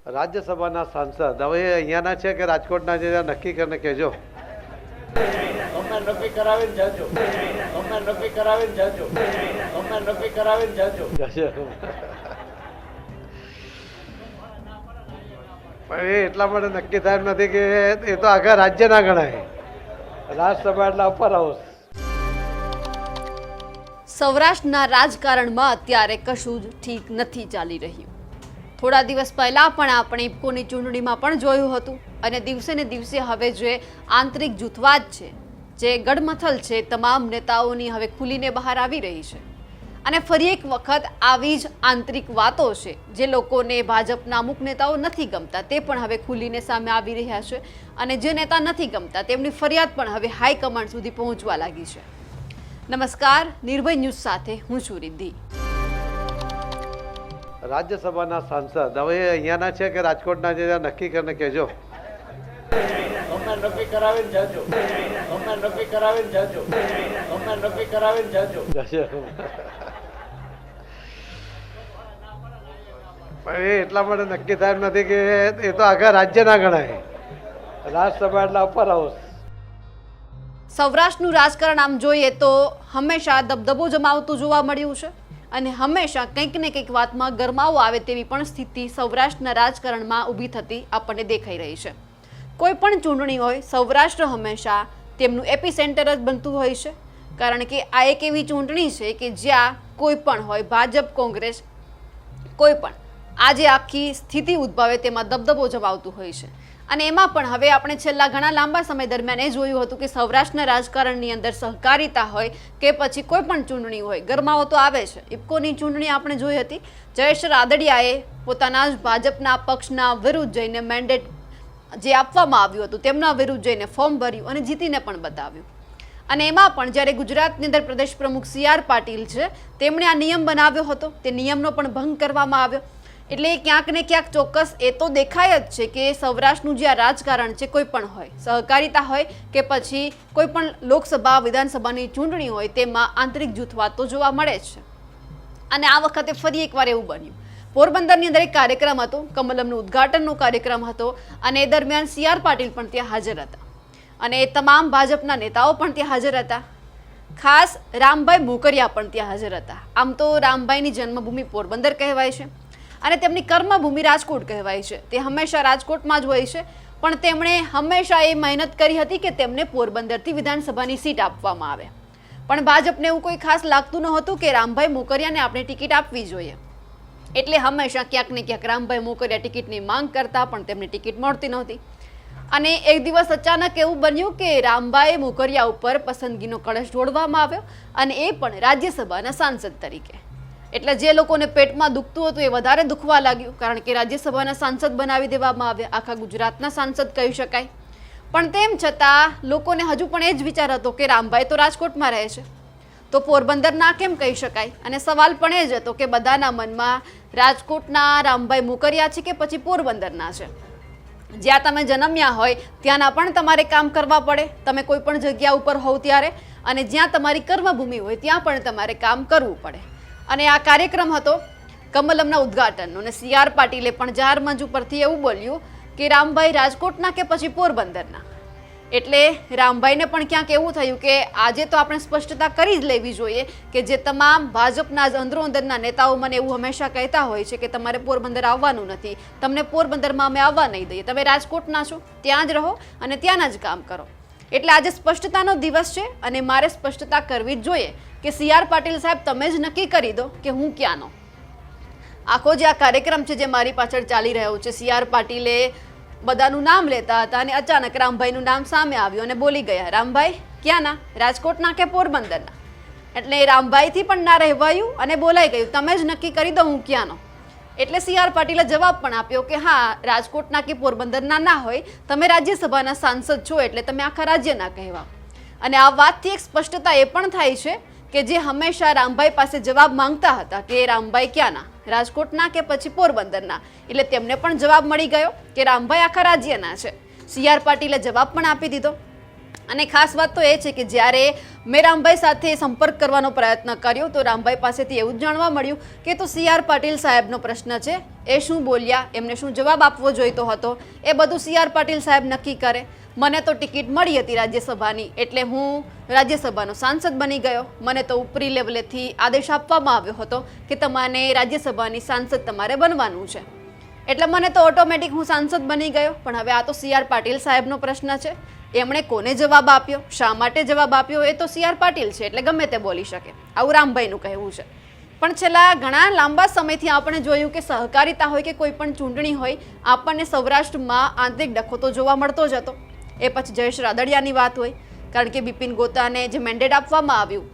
રાજ્યસભાના સાંસદ હવે અહીંયાના છે કે રાજકોટના છે નક્કી કરીને કહેજો. અમે નક્કી કરાવીને જાજો. અમે નક્કી કરાવીને જાજો. અમે નક્કી કરાવીને જાજો. પણ એ એટલા માટે નક્કી થાય એમ નથી કે એ તો આખા રાજ્યના ગણાય. રાજ્યસભા એટલે અપર હાઉસ. સૌરાષ્ટ્રના રાજકારણમાં અત્યારે કશું જ ઠીક નથી ચાલી રહ્યું. થોડા દિવસ પહેલા પણ આપણે ઇફકોની ચૂંટણીમાં પણ જોયું હતું અને દિવસે ને દિવસે હવે જે આંતરિક જૂથવાદ છે, જે ગડમથલ છે, તમામ નેતાઓની હવે ખુલીને બહાર આવી રહી છે. અને ફરી એક વખત આવી જ આંતરિક વાતો છે જે લોકોને ભાજપના અમુક નેતાઓ નથી ગમતા તે પણ હવે ખુલીને સામે આવી રહ્યા છે. અને જે નેતા નથી ગમતા તેમની ફરિયાદ પણ હવે હાઈકમાન્ડ સુધી પહોંચવા લાગી છે. નમસ્કાર, નિર્ભય ન્યૂઝ સાથે હું છું રિદ્ધિ. રાજ્યસભાના સાંસદ હવે અહીંયાના છે કે રાજકોટના છે નક્કી કરીને કહેજો. અમે નક્કી કરાવીને જાજો. અમે નક્કી કરાવીને જાજો. અમે નક્કી કરાવીને જાજો. પણ એ એટલા માટે નક્કી થાય એમ નથી કે એ તો આખા રાજ્યના ગણાય. રાજ્યસભા એટલે અપર હાઉસ. સૌરાષ્ટ્રનું રાજકારણ આમ જોઈએ તો હંમેશા દબદબો જમાવતું જોવા મળ્યું છે અને હંમેશા કંઈક ને કંઈક વાતમાં ગરમાવો આવે તેવી પણ સ્થિતિ સૌરાષ્ટ્રના રાજકારણમાં ઊભી થતી આપણને દેખાઈ રહી છે. કોઈ પણ ચૂંટણી હોય, સૌરાષ્ટ્ર હંમેશા તેમનું એપિસેન્ટર જ બનતું હોય છે. કારણ કે આ એક એવી ચૂંટણી છે કે જ્યાં કોઈ પણ હોય, ભાજપ, કોંગ્રેસ, કોઈ પણ આજે આખી સ્થિતિ ઉદ્ભવે તેમાં દબદબો જમાવતું હોય છે. અને એમાં પણ હવે આપણે છેલ્લા ઘણા લાંબા સમય દરમિયાન એ જોયું હતું કે સૌરાષ્ટ્રના રાજકારણની અંદર સહકારિતા હોય કે પછી કોઈ પણ ચૂંટણી હોય, ગરમાવો તો આવે છે. ઇફકોની ચૂંટણી આપણે જોઈ હતી. જયેશ રાદડિયાએ પોતાના જ ભાજપના પક્ષના વિરુદ્ધ જઈને મેન્ડેટ જે આપવામાં આવ્યું હતું તેમના વિરુદ્ધ જઈને ફોર્મ ભર્યું અને જીતીને પણ બતાવ્યું. અને એમાં પણ જ્યારે ગુજરાતની અંદર પ્રદેશ પ્રમુખ CR પાટીલ છે તેમણે આ નિયમ બનાવ્યો હતો, તે નિયમનો પણ ભંગ કરવામાં આવ્યો. એટલે ક્યાંક ને ક્યાંક ચોક્કસ એ તો દેખાય જ છે કે સૌરાષ્ટ્રનું જે આ રાજકારણ છે, કોઈ પણ હોય, સહકારિતા હોય કે પછી કોઈ પણ લોકસભા, વિધાનસભાની ચૂંટણી હોય, તેમાં આંતરિક જૂથવાદ તો જોવા મળે જ છે. અને આ વખતે ફરી એકવાર એવું બન્યું. પોરબંદરની અંદર એક કાર્યક્રમ હતો, કમલમનું ઉદ્ઘાટનનો કાર્યક્રમ હતો અને એ દરમિયાન CR પાટીલ પણ ત્યાં હાજર હતા અને તમામ ભાજપના નેતાઓ પણ ત્યાં હાજર હતા. ખાસ રામભાઈ મોકરિયા પણ ત્યાં હાજર હતા. આમ તો રામભાઈની જન્મભૂમિ પોરબંદર કહેવાય છે અને તેમની કર્મભૂમિ રાજકોટ કહેવાય છે. તે હંમેશા રાજકોટમાં જ હોય છે, પણ તેમણે હંમેશા એ મહેનત કરી હતી કે તેમને પોરબંદરથી વિધાનસભાની સીટ આપવામાં આવે. પણ ભાજપને એવું કોઈ ખાસ લાગતું નહોતું કે રામભાઈ મોકરિયાને આપણે ટિકિટ આપવી જોઈએ. એટલે હંમેશા ક્યાંક ને ક્યાંક રામભાઈ મોકરિયા ટિકિટની માંગ કરતા, પણ તેમને ટિકિટ મળતી નહોતી. અને એક દિવસ અચાનક એવું બન્યું કે રામભાઈ મોકરિયા ઉપર પસંદગીનો કળશ ઢોળવામાં આવ્યો અને એ પણ રાજ્યસભાના સાંસદ તરીકે. એટલે જે લોકોને પેટમાં દુખતું હતું એ વધારે દુખવા લાગ્યું, કારણ કે રાજ્યસભાના સાંસદ બનાવી દેવામાં આવ્યા, આખા ગુજરાતના સાંસદ કહી શકાય. પણ તેમ છતાં લોકોને હજુ પણ એ જ વિચાર હતો કે રામભાઈ તો રાજકોટમાં રહે છે, તો પોરબંદરના કેમ કહી શકાય. અને સવાલ પણ એ જ હતો કે બધાના મનમાં રાજકોટના રામભાઈ મોકરિયા છે કે પછી પોરબંદરના છે. જ્યાં તમે જન્મ્યા હોય ત્યાંના પણ તમારે કામ કરવા પડે, તમે કોઈ પણ જગ્યા ઉપર હોવ ત્યારે, અને જ્યાં તમારી કર્મભૂમિ હોય ત્યાં પણ તમારે કામ કરવું પડે. અને આ કાર્યક્રમ હતો કમલમના ઉદ્ઘાટનનો અને CR પાટીલે પણ જાહેર મંચ ઉપરથી એવું બોલ્યું કે રામભાઈ રાજકોટના કે પછી પોરબંદરના. એટલે રામભાઈને પણ ક્યાંક એવું થયું કે આજે તો આપણે સ્પષ્ટતા કરી જ લેવી જોઈએ કે જે તમામ ભાજપના અંદરો અંદરના નેતાઓ મને એવું હંમેશા કહેતા હોય છે કે તમારે પોરબંદર આવવાનું નથી, તમને પોરબંદરમાં અમે આવવા નહીં દઈએ, તમે રાજકોટના છો, ત્યાં જ રહો અને ત્યાંના જ કામ કરો. એટલે આજે સ્પષ્ટતાનો દિવસ છે અને મારે સ્પષ્ટતા કરવી જ જોઈએ કે CR પાટીલ સાહેબ, તમે જ નક્કી કરી દો કે હું ક્યાંનો. આખો જે આ કાર્યક્રમ છે જે મારી પાછળ ચાલી રહ્યો છે, CR પાટીલે બધાનું નામ લેતા હતા અને અચાનક રામભાઈનું નામ સામે આવ્યું અને બોલી ગયા, રામભાઈ ક્યાંના, રાજકોટના કે પોરબંદરના. એટલે રામભાઈથી પણ ના રહેવાયું અને બોલાઈ ગયું, તમે જ નક્કી કરી દો હું ક્યાંનો. એટલે CR પાટીલે જવાબ પણ આપ્યો કે હા, રાજકોટના કે પોરબંદરના ના હોય, તમે રાજ્યસભાના સાંસદ છો એટલે તમે આખા રાજ્યના કહેવા. અને આ વાતથી એક સ્પષ્ટતા એ પણ થાય છે કે જે હંમેશા રામભાઈ પાસે જવાબ માંગતા હતા કે રામભાઈ ક્યાંના, રાજકોટના કે પછી પોરબંદરના, એટલે તેમને પણ જવાબ મળી ગયો કે રામભાઈ આખા રાજ્યના છે. CR પાટીલે જવાબ પણ આપી દીધો અને ખાસ વાત તો એ છે કે જ્યારે મેં રામભાઈ સાથે સંપર્ક કરવાનો પ્રયત્ન કર્યો તો રામભાઈ પાસેથી એવું જ જાણવા મળ્યું કે તો સી આર પાટીલ સાહેબનો પ્રશ્ન છે, એ શું બોલ્યા, એમને શું જવાબ આપવો જોઈતો હતો, એ બધું સી આર પાટીલ સાહેબ નક્કી કરે. મને તો ટિકિટ મળી હતી રાજ્યસભાની, એટલે હું રાજ્યસભાનો સાંસદ બની ગયો. મને તો ઉપરી લેવલેથી આદેશ આપવામાં આવ્યો હતો કે તમારે રાજ્યસભાની સાંસદ તમારે બનવાનું છે, એટલે મને તો ઓટોમેટિક હું સાંસદ બની ગયો. પણ હવે આ તો સી આર પાટીલ સાહેબનો પ્રશ્ન છે. એમણે કોને જવાબ આપ્યો, શા માટે જવાબ આપ્યો, એ તો સી આર પાટીલ છે, એટલે ગમે તે બોલી શકે, આવું રામભાઈનું કહેવું છે. પણ છેલ્લા ઘણા લાંબા સમયથી આપણે જોયું કે સહકારિતા હોય કે કોઈ પણ ચૂંટણી હોય, આપણને સૌરાષ્ટ્રમાં આંતરિક ડખો તો જોવા મળતો જ હતો. એ પછી જયેશ રાદડિયાની વાત હોય, કારણ કે બિપિન ગોતાને જે મેન્ડેટ આપવામાં આવ્યું,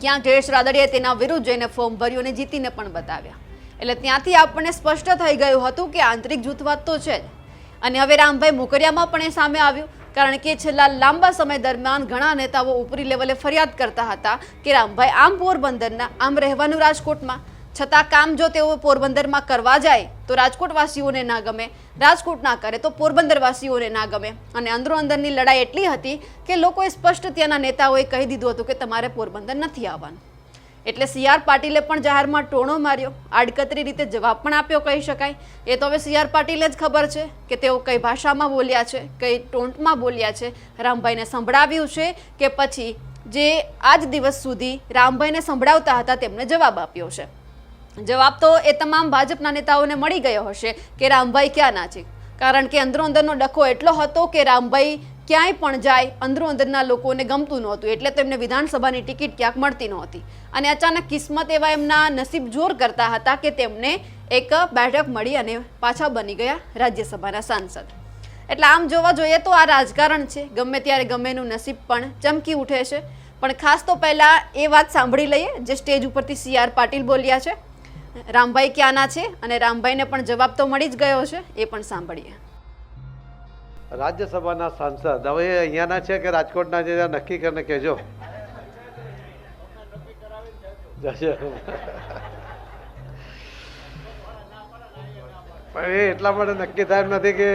ક્યાં જયેશ રાદડિયાએ તેના વિરુદ્ધ જઈને ફોર્મ ભર્યું અને જીતીને પણ બતાવ્યા. એટલે ત્યાંથી આપણને સ્પષ્ટ થઈ ગયું હતું કે આંતરિક જૂથવાદ તો છે જ. અને હવે રામભાઈ મોકરિયામાં પણ એ સામે આવ્યું, કારણ કે છેલ્લા લાંબા સમય દરમિયાન ઘણા નેતાઓ ઉપરી લેવલે ફરિયાદ કરતા હતા કે રામભાઈ આમ પોરબંદરના, આમ રહેવાનું રાજકોટમાં, છતાં કામ જો તેઓ પોરબંદરમાં કરવા જાય તો રાજકોટવાસીઓને ના ગમે, રાજકોટ ના કરે તો પોરબંદરવાસીઓને ના ગમે. અને અંદરો અંદરની લડાઈ એટલી હતી કે લોકોએ સ્પષ્ટ ત્યાંના નેતાઓએ કહી દીધું હતું કે તમારે પોરબંદર નથી આવવાનું. એટલે સી આર પાટીલે પણ જાહેરમાં ટોણો માર્યો, આડકતરી રીતે જવાબ પણ આપ્યો કહી શકાય. એ તો હવે સી આર પાટીલે જ ખબર છે કે તેઓ કઈ ભાષામાં બોલ્યા છે, કઈ ટોન્ટમાં બોલ્યા છે, રામભાઈને સંભળાવ્યું છે કે પછી જે આજ દિવસ સુધી રામભાઈને સંભળાવતા હતા તેમને જવાબ આપ્યો છે. જવાબ તો એ તમામ ભાજપના નેતાઓને મળી ગયો હશે કે રામભાઈ ક્યાં ના છે, કારણ કે અંદરો અંદરનો ડખો એટલો હતો કે રામભાઈ ક્યાંય પણ જાય અંદરો અંદરના લોકોને ગમતું નહોતું, એટલે તો એમને વિધાનસભાની ટિકિટ ક્યાંક મળતી નહોતી. અને અચાનક કિસ્મત એવા એમના નસીબ જોર કરતા હતા કે તેમને એક બેઠક મળી અને પાછા બની ગયા રાજ્યસભાના સાંસદ. એટલે આમ જોવા જોઈએ તો આ રાજકારણ છે, ગમે ત્યારે ગમેનું નસીબ પણ ચમકી ઉઠે છે. પણ ખાસ તો પહેલા એ વાત સાંભળી લઈએ જે સ્ટેજ ઉપરથી સી આર પાટીલ બોલ્યા છે. રામભાઈ ક્યાંના છે અને રામભાઈને પણ જવાબ તો મળી જ ગયો છે, એ પણ સાંભળીએ. રાજ્યસભાના સાંસદ હવે અહીંયાના છે કે રાજકોટના છે, નક્કી કરીને કહેજો. પણ એ એટલા માટે નક્કી થાય એમ નથી કે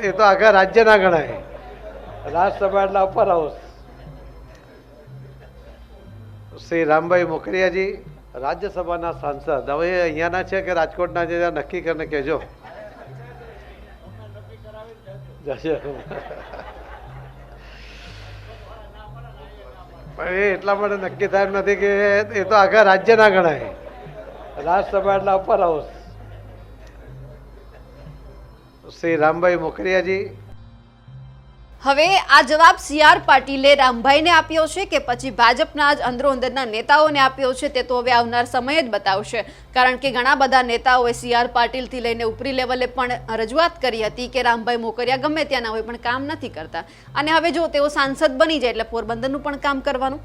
એ તો આખા રાજ્યના ગણાય. રાજ્યસભા એટલે અપર હાઉસ. શ્રી રામભાઈ મોકરિયાજી રાજ્યસભાના સાંસદ હવે અહીંયાના છે કે રાજકોટના છે, નક્કી કરીને કહેજો. પણ એ એટલા માટે નક્કી થાય એમ નથી કે એ તો આખા રાજ્યના ગણાય. રાજ્યસભા એટલે અપર હાઉસ. શ્રી રામભાઈ મોકરિયાજી. હવે આ જવાબ સી આર પાટીલે રામભાઈને આપ્યો છે કે પછી ભાજપના જ અંદરો અંદરના નેતાઓને આપ્યો છે, તે તો હવે આવનાર સમય જ બતાવશે. કારણ કે ઘણા બધા નેતાઓએ સી આર પાટીલથી લઈને ઉપરી લેવલે પણ રજૂઆત કરી હતી કે રામભાઈ મોકરિયા ગમે ત્યાંના હોય પણ કામ નથી કરતા. અને હવે જો તેઓ સાંસદ બની જાય એટલે પોરબંદરનું પણ કામ કરવાનું,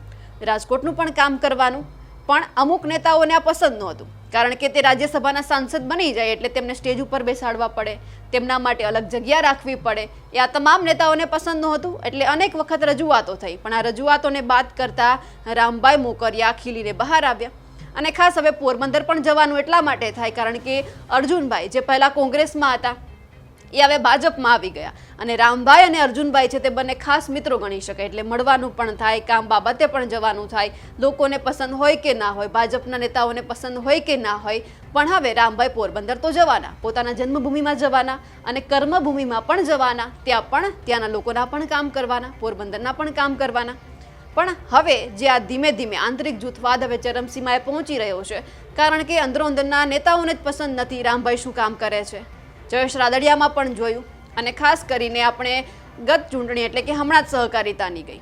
રાજકોટનું પણ કામ કરવાનું. પણ અમુક નેતાઓને આ પસંદ નહોતું, કારણ કે તે રાજ્યસભાના સાંસદ બની જાય એટલે તેમને સ્ટેજ ઉપર બેસાડવા પડે, તેમના માટે અલગ જગ્યા રાખવી પડે. એ આ તમામ નેતાઓને પસંદ નહોતું, એટલે અનેક વખત રજૂઆતો થઈ. પણ આ રજૂઆતોને બાદ કરતા રામભાઈ મોકરિયા ખીલીને બહાર આવ્યા. અને ખાસ હવે પોરબંદર પણ જવાનું એટલા માટે થાય કારણ કે અર્જુનભાઈ જે પહેલા કોંગ્રેસમાં હતા એ હવે ભાજપમાં આવી ગયા. અને રામભાઈ અને અર્જુનભાઈ છે તે બંને ખાસ મિત્રો ગણી શકાય, એટલે મળવાનું પણ થાય, કામ બાબતે પણ જવાનું થાય. લોકોને પસંદ હોય કે ના હોય, ભાજપના નેતાઓને પસંદ હોય કે ના હોય, પણ હવે રામભાઈ પોરબંદર તો જવાના, પોતાના જન્મભૂમિમાં જવાના અને કર્મભૂમિમાં પણ જવાના, ત્યાં પણ ત્યાંના લોકોના પણ કામ કરવાના, પોરબંદરના પણ કામ કરવાના. પણ હવે જે આ ધીમે ધીમે આંતરિક જૂથવાદ હવે ચરમસીમાએ પહોંચી રહ્યો છે, કારણ કે અંદરો અંદરના નેતાઓને જ પસંદ નથી રામભાઈ શું કામ કરે છે. જયેશ રાદડિયામાં પણ જોયું. અને ખાસ કરીને આપણે ગત ચૂંટણી એટલે કે હમણાં જ સહકારિતાની ગઈ,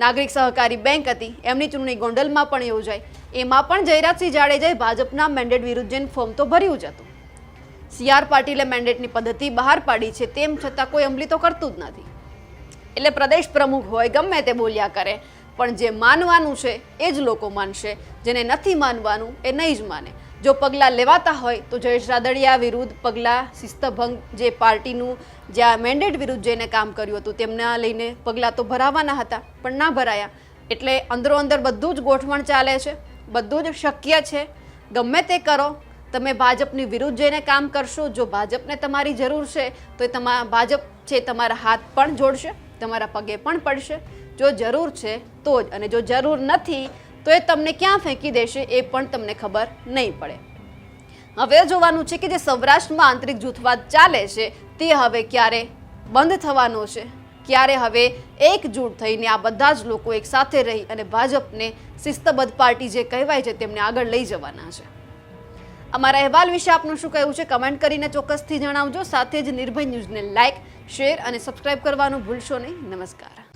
નાગરિક સહકારી બેંક હતી, એમની ચૂંટણી ગોંડલમાં પણ યોજાઈ. એમાં પણ જયરાજસિંહ જાડેજાએ ભાજપના મેન્ડેટ વિરુદ્ધ જઈને ફોર્મ તો ભર્યું જ હતું. સી આર પાટીલે મેન્ડેટની પદ્ધતિ બહાર પાડી છે, તેમ છતાં કોઈ અમલી તો કરતું જ નથી. એટલે પ્રદેશ પ્રમુખ હોય ગમે તે બોલ્યા કરે, પણ જે માનવાનું છે એ જ લોકો માનશે, જેને નથી માનવાનું એ નહીં જ માને. જો પગલાં લેવાતા હોય તો જયેશ રાદડિયા વિરુદ્ધ પગલાં, શિસ્તભંગ જે પાર્ટીનું જ્યાં મેન્ડેટ વિરુદ્ધ જઈને કામ કર્યું હતું તેમના લઈને પગલાં તો ભરાવાના હતા, પણ ના ભરાયા. એટલે અંદરો અંદર બધું જ ગોઠવણ ચાલે છે, બધું જ શક્ય છે. ગમે તે કરો, તમે ભાજપની વિરુદ્ધ જઈને કામ કરશો, જો ભાજપને તમારી જરૂર છે તો એ ભાજપ છે તમારા હાથ પણ જોડશે, તમારા પગે પણ પડશે. જો જરૂર છે તો જ, અને જો જરૂર નથી તો એ તમને ક્યાં ફેંકી દેશે એ પણ તમને ખબર નહીં પડે. હવે જોવાનું છે કે જે સૌરાષ્ટ્રમાં આંતરિક જૂથવાદ ચાલે છે તે હવે ક્યારે બંધ થવાનો છે, ક્યારે હવે એકજૂટ થઈને આ બધા જ લોકો એક સાથે રહી અને ભાજપને શિસ્તબદ્ધ પાર્ટી જે કહેવાય છે તેમને આગળ લઈ જવાના છે. અમારા અહેવાલ વિશે આપનું શું કહેવું છે કમેન્ટ કરીને ચોક્કસથી જણાવજો. સાથે જ નિર્ભય ન્યૂઝને લાઇક, શેર અને સબસ્ક્રાઇબ કરવાનું ભૂલશો નહીં. નમસ્કાર.